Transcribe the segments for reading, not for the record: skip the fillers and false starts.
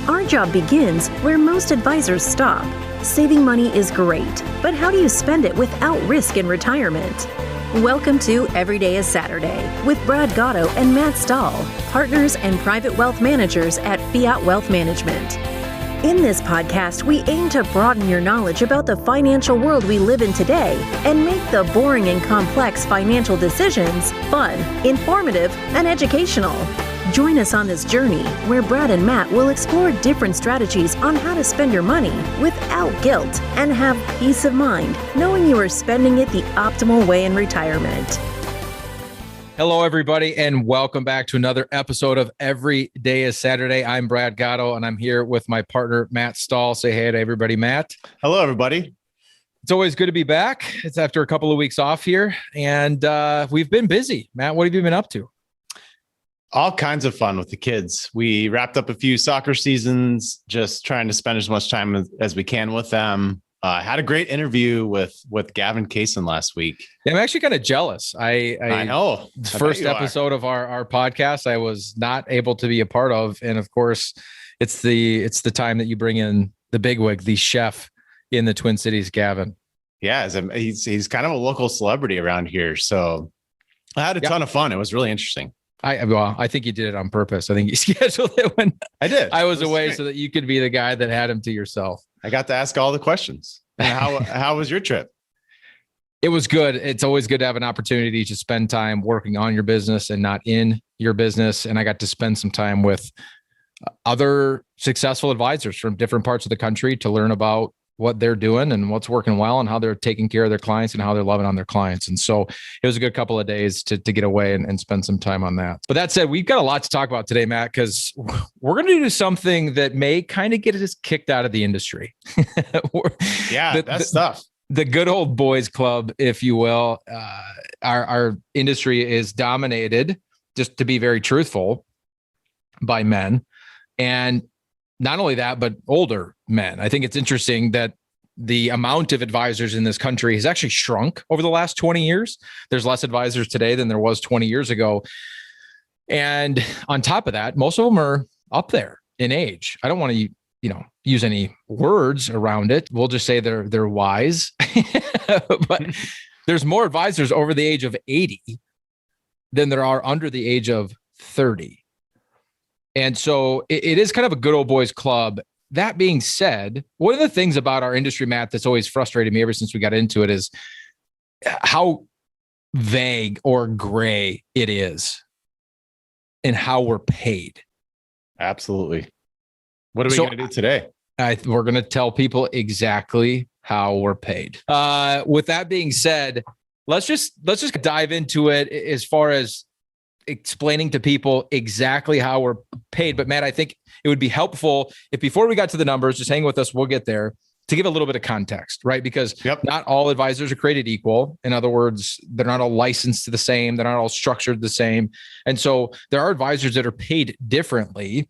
Our job begins where most advisors stop. Saving money is great, but how do you spend it without risk in retirement? Welcome to Every Day is Saturday with Brad Gotto and Matt Stahl, partners and private wealth managers at Fiat Wealth Management. In this podcast, we aim to broaden your knowledge about the financial world we live in today and make the boring and complex financial decisions fun, informative, and educational. Join us on this journey where Brad and Matt will explore different strategies on how to spend your money without guilt and have peace of mind knowing you are spending it the optimal way in retirement. Hello, everybody, and welcome back to another episode of Every Day is Saturday. I'm Brad Gotto, and I'm here with my partner, Matt Stahl. Say hey to everybody, Matt. Hello, everybody. It's always good to be back. It's after a couple of weeks off here, and we've been busy. Matt, what have you been up to? All kinds of fun with the kids. We wrapped up a few soccer seasons, just trying to spend as much time as we can with them. Had a great interview with Gavin Kaysen last week. Yeah, I'm actually kind of jealous. I know. First episode of our podcast, I was not able to be a part of. And of course, it's the time that you bring in the bigwig, the chef in the Twin Cities, Gavin. Yeah, he's kind of a local celebrity around here. So I had a ton of fun. It was really interesting. I think you did it on purpose. I think you scheduled it when I did. I was away so that you could be the guy that had him to yourself. I got to ask all the questions. How was your trip? It was good. It's always good to have an opportunity to spend time working on your business and not in your business. And I got to spend some time with other successful advisors from different parts of the country to learn about what they're doing and what's working well and how they're taking care of their clients and how they're loving on their clients. And so it was a good couple of days to get away and spend some time on that. But that said, we've got a lot to talk about today, Matt, because we're going to do something that may kind of get us kicked out of the industry. That's tough. The good old boys club, if you will. Our industry is dominated, just to be very truthful, by men. And not only that, but older men. I think it's interesting that the amount of advisors in this country has actually shrunk over the last 20 years. There's less advisors today than there was 20 years ago. And on top of that, most of them are up there in age. I don't want to, use any words around it. We'll just say they're wise. But there's more advisors over the age of 80 than there are under the age of 30. And so it is kind of a good old boys club. That being said, one of the things about our industry, Matt, that's always frustrated me ever since we got into it is how vague or gray it is and how we're paid. Absolutely. What are we going to do today? We're going to tell people exactly how we're paid. With that being said, let's just dive into it as far as explaining to people exactly how we're paid. But Matt, I think it would be helpful if before we got to the numbers, just hang with us, we'll get there, to give a little bit of context, right? Because not all advisors are created equal. In other words, they're not all licensed the same. They're not all structured the same. And so there are advisors that are paid differently.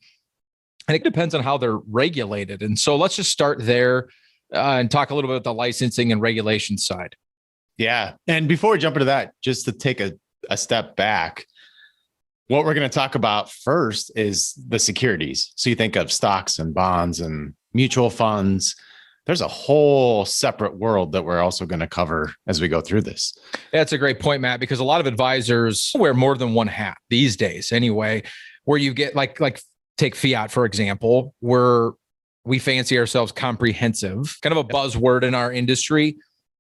And it depends on how they're regulated. And so let's just start there and talk a little bit about the licensing and regulation side. Yeah. And before we jump into that, just to take a step back, what we're going to talk about first is the securities. So you think of stocks and bonds and mutual funds. There's a whole separate world that we're also going to cover as we go through this. That's a great point, Matt, because a lot of advisors wear more than one hat these days anyway, where you get like take Fiat, for example, where we fancy ourselves comprehensive, kind of a buzzword in our industry.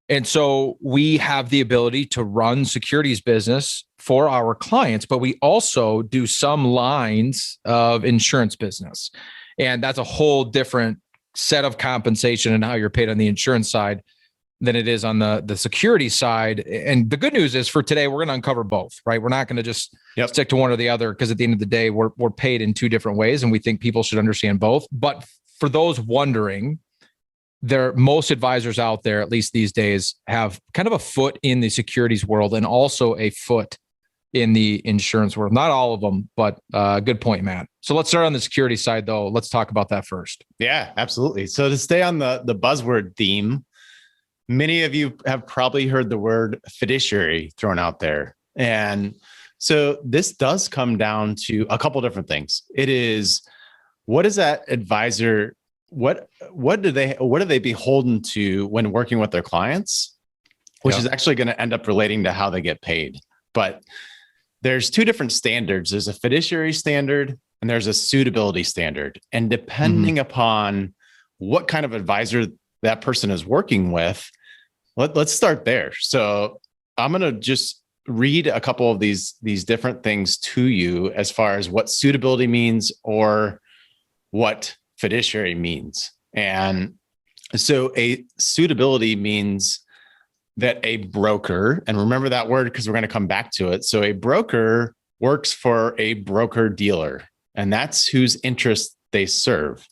And so we have the ability to run securities business for our clients, but we also do some lines of insurance business. And that's a whole different set of compensation and how you're paid on the insurance side than it is on the security side. And the good news is for today, we're going to uncover both, right? We're not going to just stick to one or the other, because at the end of the day, we're paid in two different ways. And we think people should understand both. But for those wondering, most advisors out there, at least these days, have kind of a foot in the securities world and also a foot in the insurance world. Not all of them, but good point, Matt. So let's start on the security side, though. Let's talk about that first. Yeah, absolutely. So to stay on the buzzword theme, many of you have probably heard the word fiduciary thrown out there. And so this does come down to a couple different things. It is what is that advisor? What are they beholden to when working with their clients, which is actually going to end up relating to how they get paid. But there's two different standards. There's a fiduciary standard and there's a suitability standard. And depending upon what kind of advisor that person is working with, let's start there. So I'm going to just read a couple of these different things to you as far as what suitability means or what fiduciary means. And so a suitability means that a broker, and remember that word because we're going to come back to it. So a broker works for a broker dealer, and that's whose interest they serve.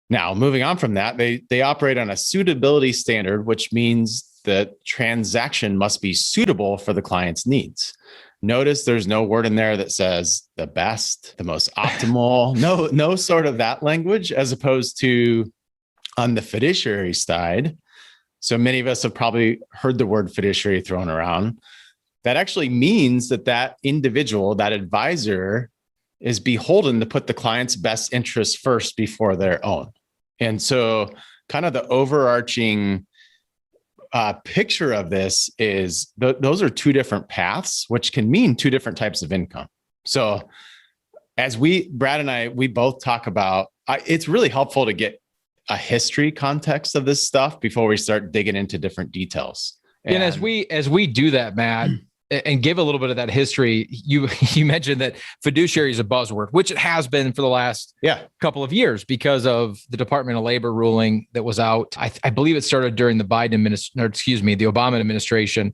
Now, moving on from that, they operate on a suitability standard, which means the transaction must be suitable for the client's needs. Notice there's no word in there that says the best, the most optimal, no sort of that language, as opposed to on the fiduciary side. So many of us have probably heard the word fiduciary thrown around. That actually means that individual, that advisor, is beholden to put the client's best interests first before their own. And so kind of the overarching picture of this is those are two different paths, which can mean two different types of income. So as Brad and I, we both talk about, it's really helpful to get a history context of this stuff before we start digging into different details. And as we do that, Matt, and give a little bit of that history, you mentioned that fiduciary is a buzzword, which it has been for the last couple of years because of the Department of Labor ruling that was out. I believe it started during the the Obama administration,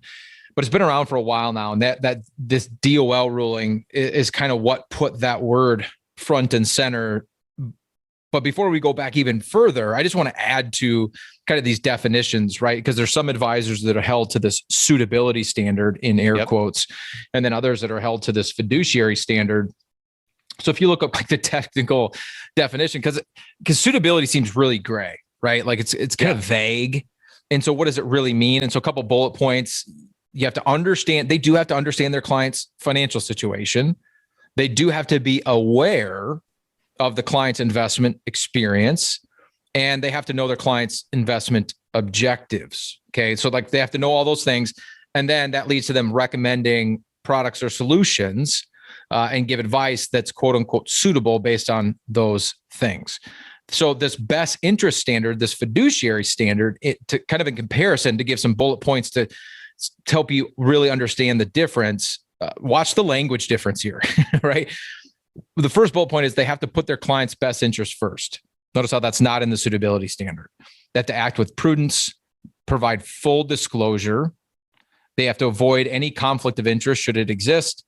but it's been around for a while now. And that this DOL ruling is kind of what put that word front and center. But before we go back even further, I just want to add to kind of these definitions, right? Because there's some advisors that are held to this suitability standard in air quotes, and then others that are held to this fiduciary standard. So if you look up like the technical definition, because suitability seems really gray, right? Like it's kind of vague. And so what does it really mean? And so a couple bullet points, you have to understand, they do have to understand their client's financial situation. They do have to be aware of the client's investment experience, and they have to know their client's investment objectives. Okay. So like they have to know all those things. And then that leads to them recommending products or solutions and give advice that's quote unquote suitable based on those things. So this best interest standard, this fiduciary standard, to kind of in comparison, to give some bullet points to help you really understand the difference, watch the language difference here, right? The first bullet point is they have to put their client's best interest first. Notice how that's not in the suitability standard. They have to act with prudence, provide full disclosure. They have to avoid any conflict of interest should it exist.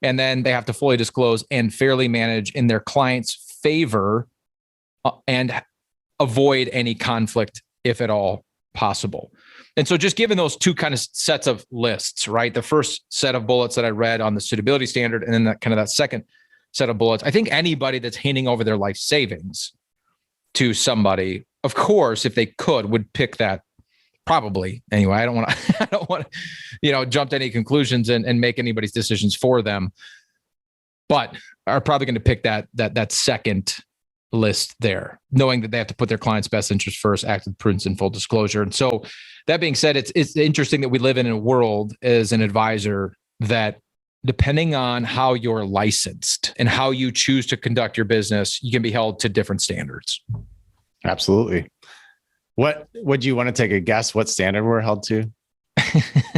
And then they have to fully disclose and fairly manage in their client's favor and avoid any conflict if at all possible. And so just given those two kind of sets of lists, right? The first set of bullets that I read on the suitability standard, and then that second set of bullets, I think anybody that's handing over their life savings to somebody, of course, if they could, would pick that probably. Anyway, I don't want to, jump to any conclusions and make anybody's decisions for them, but are probably going to pick that second list there, knowing that they have to put their client's best interest first, act with prudence and full disclosure. And so that being said, it's interesting that we live in a world as an advisor that, depending on how you're licensed and how you choose to conduct your business, you can be held to different standards. Absolutely. What would you want to take a guess what standard we're held to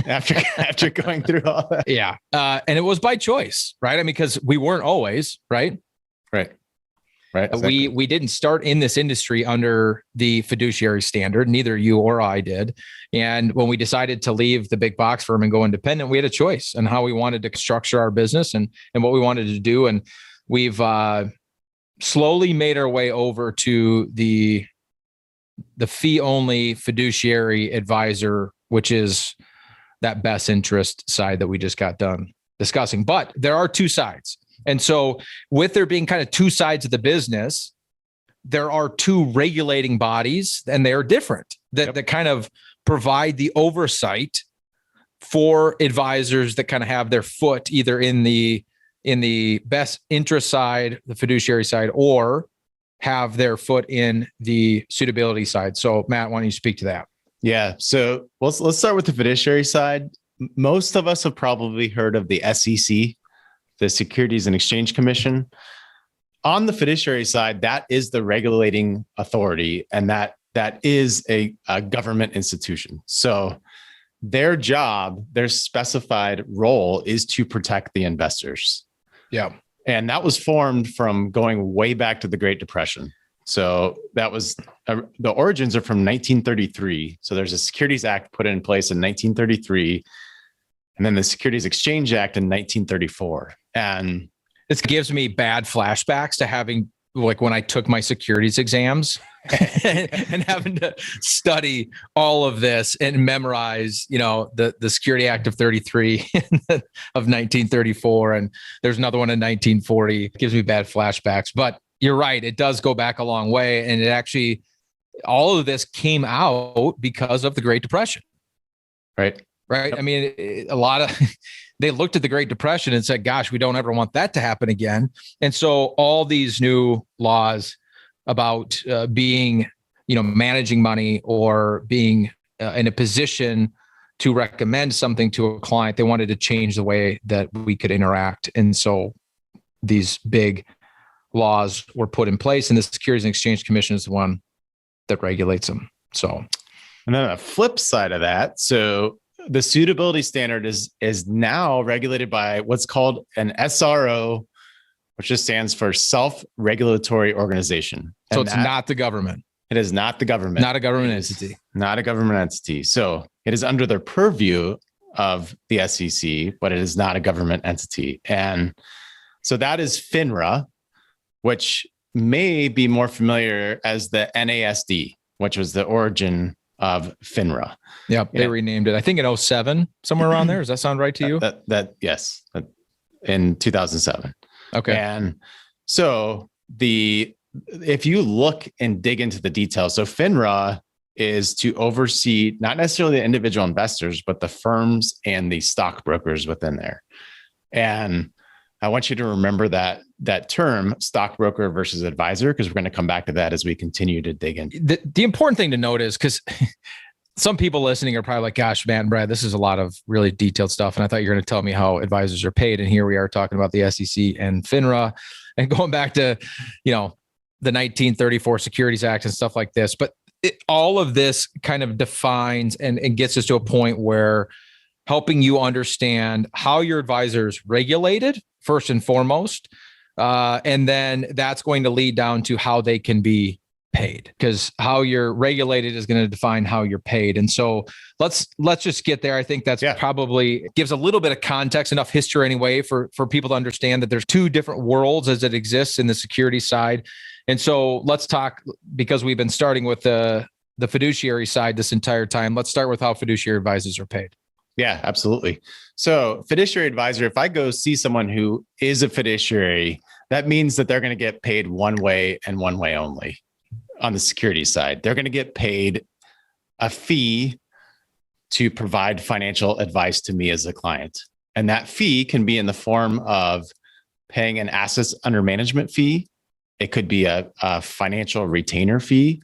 after going through all that? Yeah. And it was by choice, right? I mean, because we weren't always, right? Right. Exactly. We didn't start in this industry under the fiduciary standard. Neither you or I did. And when we decided to leave the big box firm and go independent, we had a choice on how we wanted to structure our business and what we wanted to do. And we've slowly made our way over to the fee only fiduciary advisor, which is that best interest side that we just got done discussing. But there are two sides. And so with there being kind of two sides of the business, there are two regulating bodies, and they are different that kind of provide the oversight for advisors that kind of have their foot either in the in the best interest side, the fiduciary side, or have their foot in the suitability side. So Matt, why don't you speak to that? Yeah. So let's start with the fiduciary side. Most of us have probably heard of the SEC, the Securities and Exchange Commission. On the fiduciary side, that is the regulating authority, and that is a government institution. So their job, their specified role is to protect the investors. Yeah. And that was formed from going way back to the Great Depression. So that was the origins are from 1933. So there's a Securities Act put in place in 1933, and then the Securities Exchange Act in 1934. And this gives me bad flashbacks to having, like, when I took my securities exams and having to study all of this and memorize, the Security Act of 33 of 1934. And there's another one in 1940. It gives me bad flashbacks, but you're right. It does go back a long way. And it actually, all of this came out because of the Great Depression. Right. Right. I mean, a lot of, they looked at the Great Depression and said, gosh, we don't ever want that to happen again. And so all these new laws about being, managing money or being in a position to recommend something to a client, they wanted to change the way that we could interact. And so these big laws were put in place, and the Securities and Exchange Commission is the one that regulates them. So, and then the flip side of that, so the suitability standard is now regulated by what's called an SRO, which just stands for self-regulatory organization. So it's not the government. It is not the government. Not a government entity. Not a government entity. So it is under the purview of the SEC, but it is not a government entity. And so that is FINRA, which may be more familiar as the NASD, which was the origin of FINRA. Yeah, they renamed it, I think, in 2007, somewhere around there. Does that sound right to you? Yes, in 2007. Okay. And so if you look and dig into the details, so FINRA is to oversee not necessarily the individual investors, but the firms and the stockbrokers within there. And I want you to remember that term, stockbroker versus advisor, because we're going to come back to that as we continue to dig in. The important thing to note is, because some people listening are probably like, gosh, man, Brad, this is a lot of really detailed stuff. And I thought you were going to tell me how advisors are paid. And here we are talking about the SEC and FINRA and going back to, the 1934 Securities Act and stuff like this. But all of this kind of defines and gets us to a point where helping you understand how your advisor is regulated, first and foremost. And then that's going to lead down to how they can be paid, because how you're regulated is going to define how you're paid. And so let's just get there. I think that's probably gives a little bit of context, enough history anyway, for people to understand that there's two different worlds as it exists in the security side. And so let's talk, because we've been starting with the fiduciary side this entire time. Let's start with how fiduciary advisors are paid. Yeah, absolutely. So fiduciary advisor, if I go see someone who is a fiduciary, that means that they're going to get paid one way and one way only. On the security side, they're going to get paid a fee to provide financial advice to me as a client. And that fee can be in the form of paying an assets under management fee. It could be a financial retainer fee.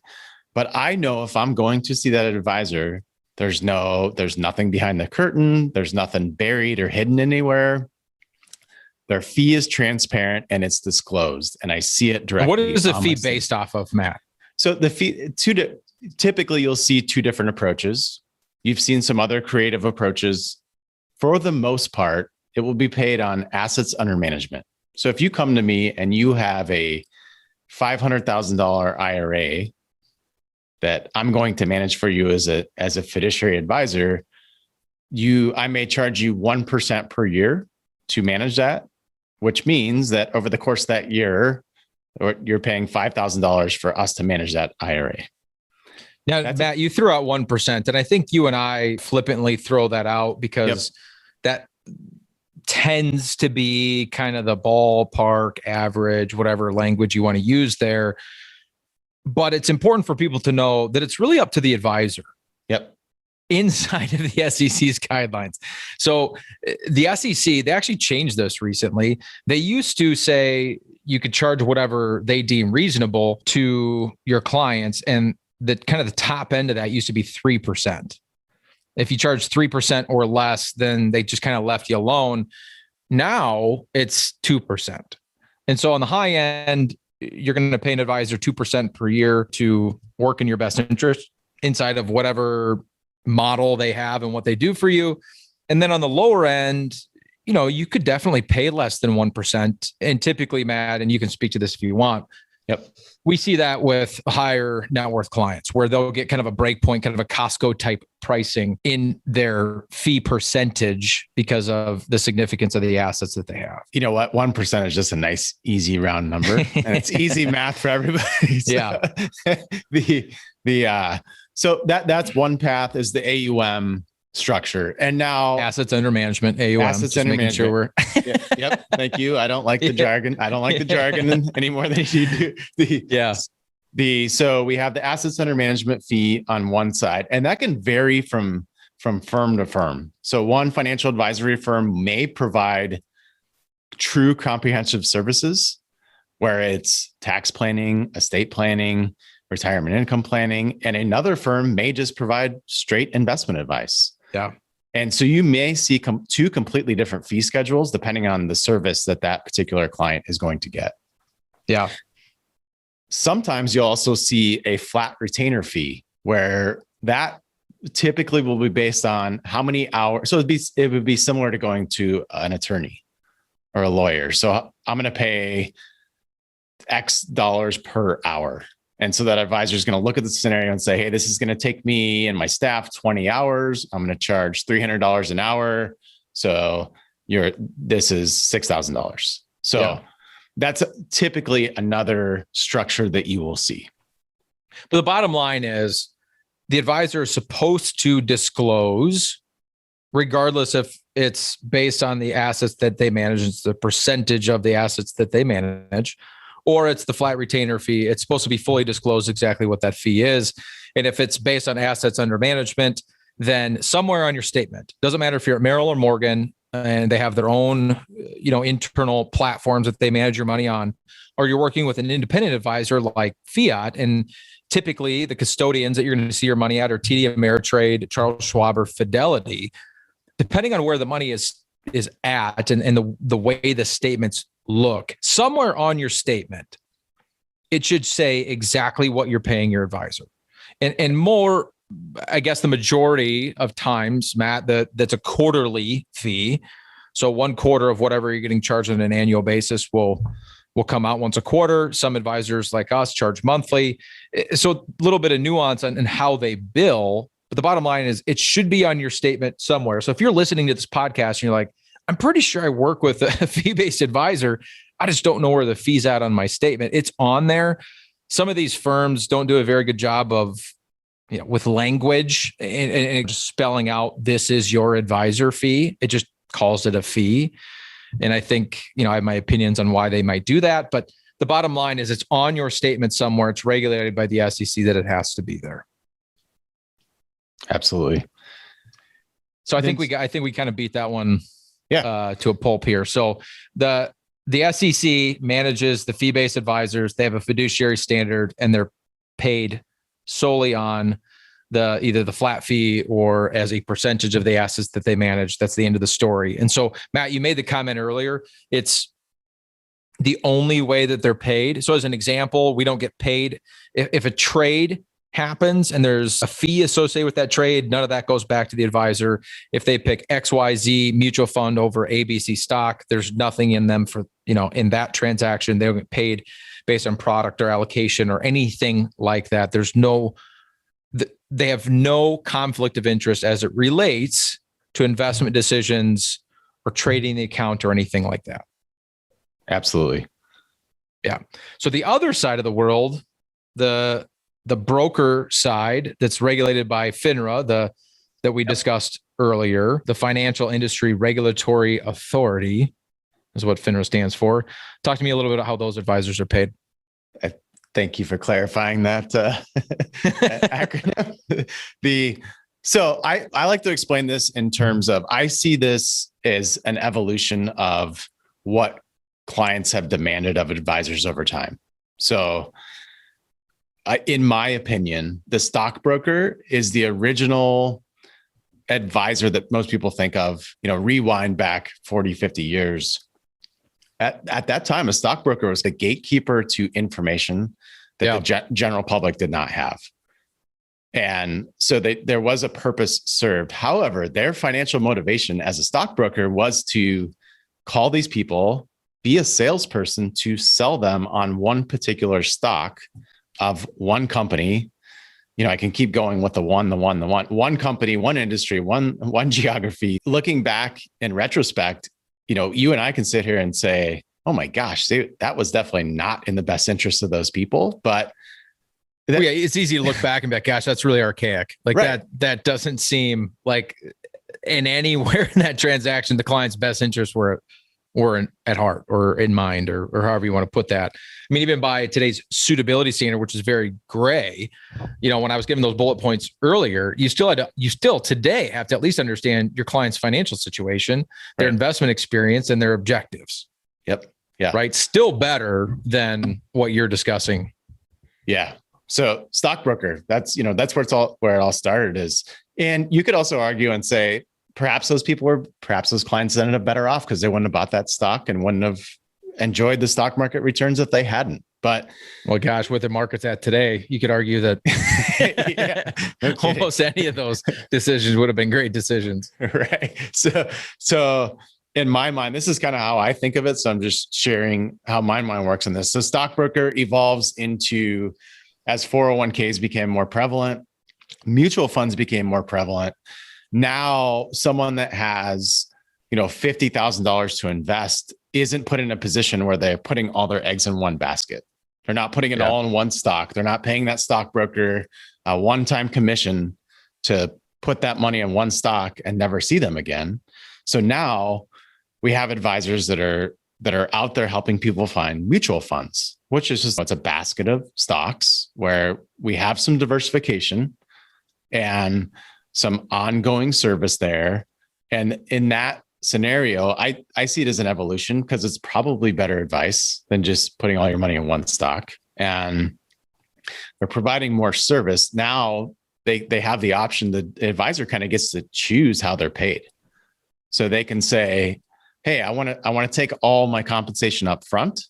But I know if I'm going to see that advisor, there's nothing behind the curtain. There's nothing buried or hidden anywhere. Their fee is transparent and it's disclosed, and I see it directly. What is the fee based off of, Matt? So the fee, typically you'll see two different approaches. You've seen some other creative approaches. For the most part, it will be paid on assets under management. So if you come to me and you have a $500,000 IRA that I'm going to manage for you as a fiduciary advisor, I may charge you 1% per year to manage that, which means that over the course of that year, you're paying $5,000 for us to manage that IRA. Now, Matt, you threw out 1%, and I think you and I flippantly throw that out because that tends to be kind of the ballpark average, whatever language you want to use there. But it's important for people to know that it's really up to the advisor. Yep. inside of the SEC's guidelines. So the SEC, they actually changed this recently. They used to say you could charge whatever they deem reasonable to your clients. And the kind of the top end of that used to be 3%. If you charge 3% or less, then they just kind of left you alone. Now it's 2%. And so on the high end, you're going to pay an advisor 2% per year to work in your best interest inside of whatever model they have and what they do for you. And then on the lower end, you could definitely pay less than 1%. And typically, Matt, and you can speak to this if you want. Yep. We see that with higher net worth clients where they'll get kind of a break point, kind of a Costco type pricing in their fee percentage because of the significance of the assets that they have. You know what? 1% is just a nice, easy round number, and it's easy math for everybody. So Yeah. So that's one path is the AUM structure. And now assets under management, AUM. Assets under management. Sure Yep. Thank you. I don't like the jargon. I don't like the jargon any more than you do. So we have the assets under management fee on one side, and that can vary from firm to firm. So one financial advisory firm may provide true comprehensive services where it's tax planning, estate planning, retirement income planning, and another firm may just provide straight investment advice. Yeah. And so you may see two completely different fee schedules depending on the service that particular client is going to get. Yeah. Sometimes you'll also see a flat retainer fee where that typically will be based on how many hours. So it would be similar to going to an attorney or a lawyer. So I'm going to pay X dollars per hour. And so that advisor is going to look at the scenario and say, hey, this is going to take me and my staff 20 hours. I'm going to charge $300 an hour. So this is $6,000. So that's typically another structure that you will see. But the bottom line is the advisor is supposed to disclose, regardless if it's based on the assets that they manage, it's the percentage of the assets that they manage, or it's the flat retainer fee. It's supposed to be fully disclosed exactly what that fee is. And if it's based on assets under management, then somewhere on your statement, doesn't matter if you're at Merrill or Morgan and they have their own, internal platforms that they manage your money on, or you're working with an independent advisor like Fiat. And typically the custodians that you're going to see your money at are TD Ameritrade, Charles Schwab, or Fidelity, depending on where the money is at and the way the statements look. Somewhere on your statement, it should say exactly what you're paying your advisor. And more, I guess the majority of times, Matt, that's a quarterly fee. So 1/4 of whatever you're getting charged on an annual basis will come out once a quarter. Some advisors like us charge monthly. So a little bit of nuance on how they bill. But the bottom line is it should be on your statement somewhere. So if you're listening to this podcast and you're like, I'm pretty sure I work with a fee-based advisor, I just don't know where the fee's at on my statement. It's on there. Some of these firms don't do a very good job of, with language and just spelling out, this is your advisor fee. It just calls it a fee. And I think, I have my opinions on why they might do that. But the bottom line is it's on your statement somewhere. It's regulated by the SEC that it has to be there. Absolutely. So I think we kind of beat that one to a pulp here. So the SEC manages the fee-based advisors. They have a fiduciary standard and they're paid solely on either the flat fee or as a percentage of the assets that they manage. That's the end of the story. And so, Matt, you made the comment earlier, it's the only way that they're paid. So as an example, we don't get paid if a trade happens and there's a fee associated with that trade, none of that goes back to the advisor. If they pick XYZ mutual fund over ABC stock, there's nothing in them for, in that transaction. They don't get paid based on product or allocation or anything like that. They have no conflict of interest as it relates to investment decisions or trading the account or anything like that. Absolutely. Yeah. So the other side of the world, the broker side that's regulated by FINRA, that we discussed earlier, the Financial Industry Regulatory Authority is what FINRA stands for. Talk to me a little bit about how those advisors are paid. Thank you for clarifying that acronym. So I like to explain this in terms of, I see this as an evolution of what clients have demanded of advisors over time. So in my opinion, the stockbroker is the original advisor that most people think of, rewind back 40, 50 years. At that time, a stockbroker was the gatekeeper to information that the general public did not have. And so there was a purpose served. However, their financial motivation as a stockbroker was to call these people, be a salesperson to sell them on one particular stock of one company. I can keep going with the one company, one industry, one geography. Looking back in retrospect, you and I can sit here and say, oh my gosh, that was definitely not in the best interest of those people. But it's easy to look back and be like, gosh, that's really archaic. Like right. that doesn't seem like in anywhere in that transaction, the client's best interests were at heart or in mind, or however you want to put that. I mean, even by today's suitability standard, which is very gray, when I was giving those bullet points earlier, you still today have to at least understand your client's financial situation, their investment experience, and their objectives. Yep. Yeah. Right. Still better than what you're discussing. Yeah. So stockbroker, that's where it all started is. And you could also argue and say, perhaps those clients ended up better off because they wouldn't have bought that stock and wouldn't have enjoyed the stock market returns if they hadn't. But well, gosh, with the markets at today, you could argue that almost any of those decisions would have been great decisions. Right. So in my mind, this is kind of how I think of it. So I'm just sharing how my mind works on this. So stockbroker evolves into, as 401ks became more prevalent, mutual funds became more prevalent. Now, someone that has, $50,000 to invest isn't put in a position where they're putting all their eggs in one basket. They're not putting it all in one stock. They're not paying that stockbroker a one-time commission to put that money in one stock and never see them again. So now we have advisors that are out there helping people find mutual funds, which is just, it's a basket of stocks where we have some diversification and some ongoing service there. And in that scenario, I see it as an evolution because it's probably better advice than just putting all your money in one stock. And they're providing more service. Now they have the option, the advisor kind of gets to choose how they're paid. So they can say, hey, I want to take all my compensation up front,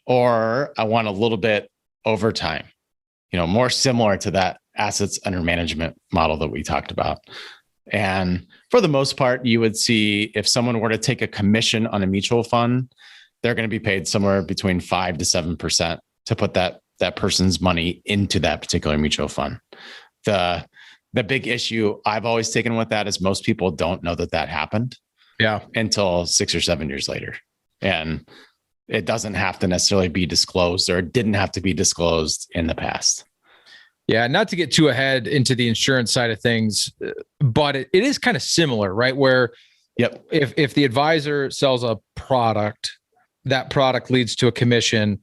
or I want a little bit over time, more similar to that assets under management model that we talked about. And for the most part, you would see if someone were to take a commission on a mutual fund, they're going to be paid somewhere between 5 to 7% to put that person's money into that particular mutual fund. The big issue I've always taken with that is most people don't know that happened. Yeah. Until 6 or 7 years later. And it doesn't have to necessarily be disclosed, or it didn't have to be disclosed in the past. Yeah. Not to get too ahead into the insurance side of things, but it is kind of similar, right? Where if the advisor sells a product, that product leads to a commission.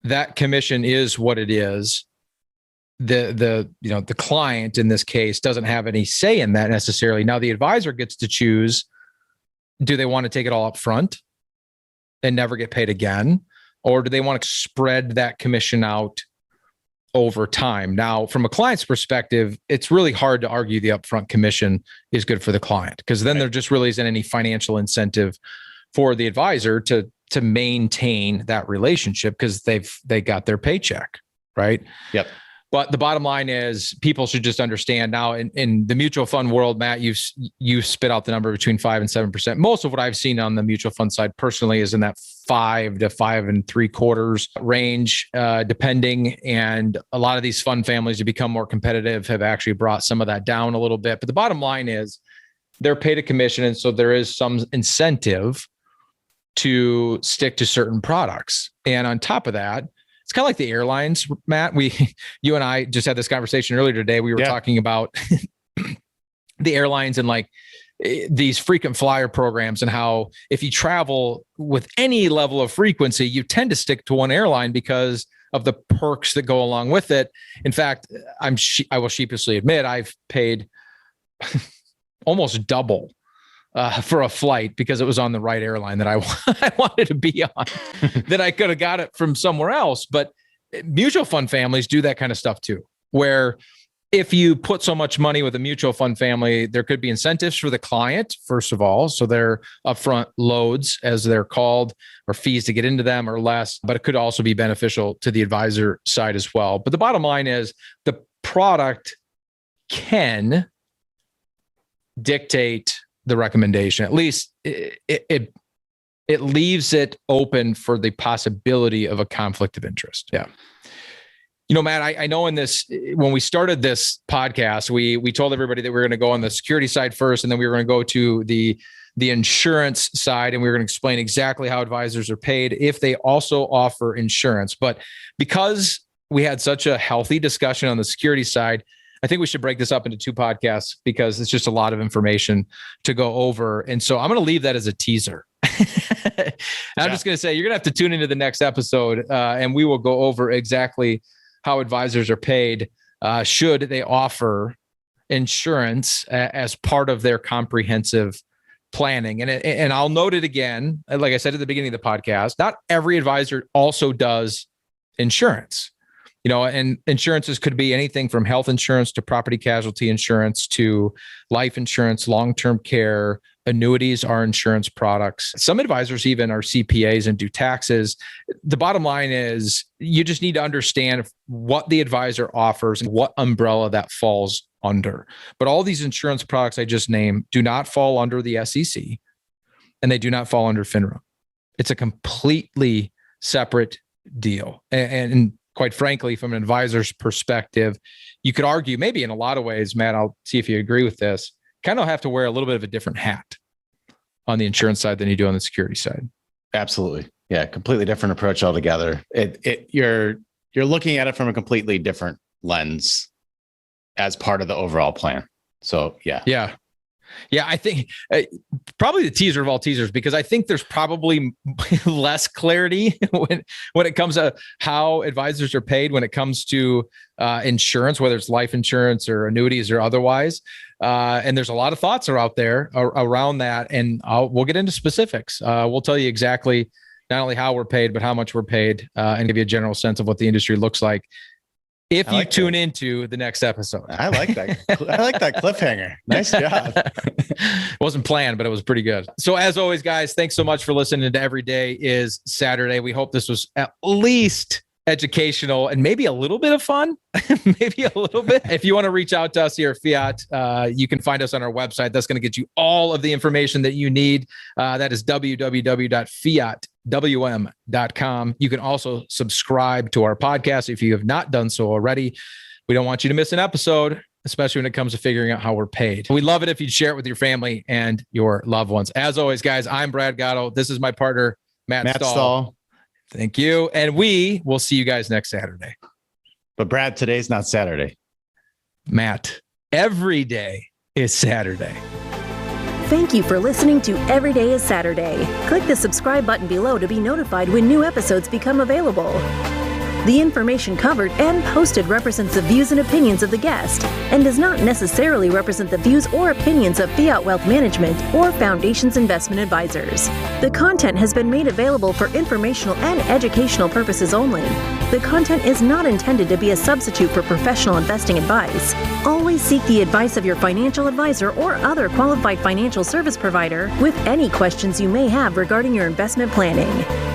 That commission is what it is. The client in this case doesn't have any say in that necessarily. Now the advisor gets to choose, do they want to take it all up front and never get paid again? Or do they want to spread that commission out over time? Now, from a client's perspective, it's really hard to argue the upfront commission is good for the client, because then there just really isn't any financial incentive for the advisor to maintain that relationship because they got their paycheck, right? Yep. But the bottom line is people should just understand now in the mutual fund world, Matt, you spit out the number between 5 and 7%. Most of what I've seen on the mutual fund side personally is in that 5 to 5 3/4 range, depending. And a lot of these fund families to become more competitive have actually brought some of that down a little bit. But the bottom line is they're paid a commission. And so there is some incentive to stick to certain products. And on top of that, it's kind of like the airlines, Matt. You and I just had this conversation earlier today. We were talking about the airlines and like these frequent flyer programs and how if you travel with any level of frequency, you tend to stick to one airline because of the perks that go along with it. In fact, I will sheepishly admit I've paid almost double for a flight because it was on the right airline that I wanted to be on. Then I could have got it from somewhere else. But mutual fund families do that kind of stuff too, where if you put so much money with a mutual fund family, there could be incentives for the client, first of all. So their upfront loads, as they're called, or fees to get into them are less, but it could also be beneficial to the advisor side as well. But the bottom line is the product can dictate the recommendation. At least it leaves it open for the possibility of a conflict of interest. Yeah. Matt, I know when we started this podcast, we told everybody that we were going to go on the security side first, and then we were going to go to the insurance side, and we were going to explain exactly how advisors are paid if they also offer insurance. But because we had such a healthy discussion on the security side, I think we should break this up into 2 podcasts because it's just a lot of information to go over. And so I'm going to leave that as a teaser. I'm just going to say, you're going to have to tune into the next episode and we will go over exactly how advisors are paid should they offer insurance as part of their comprehensive planning. And I'll note it again, like I said at the beginning of the podcast, not every advisor also does insurance. And insurances could be anything from health insurance to property casualty insurance to life insurance, long-term care. Annuities are insurance products. Some advisors even are CPAs and do taxes. The bottom line is you just need to understand what the advisor offers and what umbrella that falls under. But all these insurance products I just named do not fall under the SEC, and they do not fall under FINRA. It's a completely separate deal. And quite frankly, from an advisor's perspective, you could argue maybe in a lot of ways, Matt, I'll see if you agree with this, kind of have to wear a little bit of a different hat on the insurance side than you do on the security side. Absolutely. Yeah. Completely different approach altogether. You're looking at it from a completely different lens as part of the overall plan. So yeah. Yeah, I think probably the teaser of all teasers, because I think there's probably less clarity when it comes to how advisors are paid when it comes to insurance, whether it's life insurance or annuities or otherwise. And there's a lot of thoughts are out there around that. And we'll get into specifics. We'll tell you exactly not only how we're paid, but how much we're paid and give you a general sense of what the industry looks like. If you tune into the next episode. I like that. I like that cliffhanger. Nice job. It wasn't planned, but it was pretty good. So as always, guys, thanks so much for listening to Every Day is Saturday. We hope this was at least educational and maybe a little bit of fun, maybe a little bit. If you want to reach out to us here at Fiat, you can find us on our website. That's going to get you all of the information that you need. That is www.fiatwm.com. You can also subscribe to our podcast if you have not done so already. We don't want you to miss an episode, especially when it comes to figuring out how we're paid. We'd love it if you'd share it with your family and your loved ones. As always, guys, I'm Brad Gotto. This is my partner, Matt Stahl. Thank you. And we will see you guys next Saturday. But Brad, today's not Saturday. Matt, every day is Saturday. Thank you for listening to Every Day is Saturday. Click the subscribe button below to be notified when new episodes become available. The information covered and posted represents the views and opinions of the guest and does not necessarily represent the views or opinions of Fiat Wealth Management or Foundation's investment advisors. The content has been made available for informational and educational purposes only. The content is not intended to be a substitute for professional investing advice. Always seek the advice of your financial advisor or other qualified financial service provider with any questions you may have regarding your investment planning.